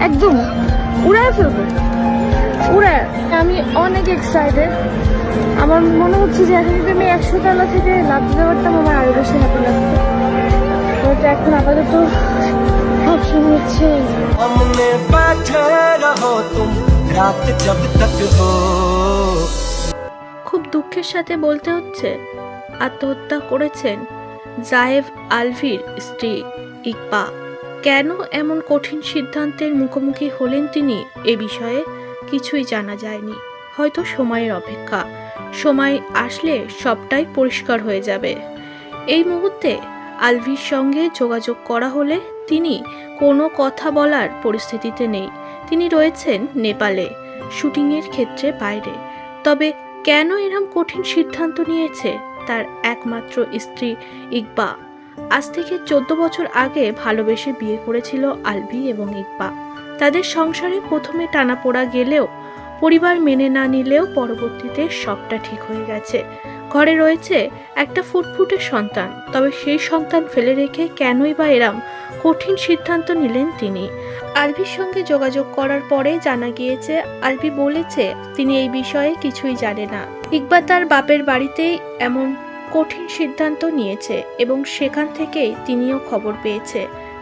একদম উড়ায় ফেলবো, উড়ায়। আমি অনেক এক্সাইটেড। আমার মনে হচ্ছে যে এখন যদি আমি 100 তলা থেকে লাফ দিতে পারতাম আমার আরো বেশি হ্যাপি লাগতো। তো এখন আপাতত অপশন হচ্ছে খুব দুঃখের সাথে বলতে হচ্ছে আত্মহত্যা করেছেন জায়েব আলভির স্ত্রী ইকবা। কেন এমন কঠিন সিদ্ধান্তের মুখোমুখি হলেন তিনি, এ বিষয়ে কিছুই জানা যায়নি। হয়তো সময়ের অপেক্ষা, সময় আসলে সবটাই পরিষ্কার হয়ে যাবে। এই মুহূর্তে আলভির সঙ্গে যোগাযোগ করা হলে তিনি কোনো কথা বলার পরিস্থিতিতে নেই। তিনি রয়েছেন নেপালে, শুটিংয়ের ক্ষেত্রে বাইরে। তবে কেন এরকম কঠিন সিদ্ধান্ত নিয়েছে তার একমাত্র স্ত্রী ইকবা? আজ থেকে 14 বছর আগে ভালোবেসে বিয়ে করেছিল আলভি এবং ইকবা। তাদের সংসারে প্রথমে টানাপোড়া গেলেও, পরিবার মেনে না নিলেও পরবর্তীতে সবটা ঠিক হয়ে গেছে। ঘরে রয়েছে একটা ফুটফুটে সন্তান। তবে সেই সন্তান ফেলে রেখে কেনই বা এরম কঠিন সিদ্ধান্ত নিলেন তিনি? আলভির সঙ্গে যোগাযোগ করার পরে জানা গিয়েছে, আলভি বলেছে তিনি এই বিষয়ে কিছুই জানে না। ইকবা তার বাপের বাড়িতেই এমন কঠিন সিদ্ধান্ত নিয়েছে এবং সেখান থেকেই তিনিও খবর পেয়েছে।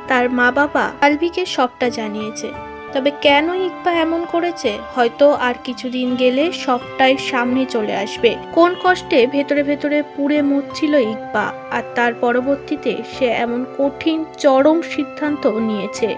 তার মা বাবা আলভিকে সবটা জানিয়েছে। তবে কেন ইকবা এমন করেছে, হয়তো আর কিছুদিন গেলে সবটাই সামনে চলে আসবে। কোন কষ্টে ভেতরে ভেতরে পুড়ে মরছিল ইকবা, আর তার পরবর্তীতে সে এমন কঠিন চরম সিদ্ধান্ত নিয়েছে।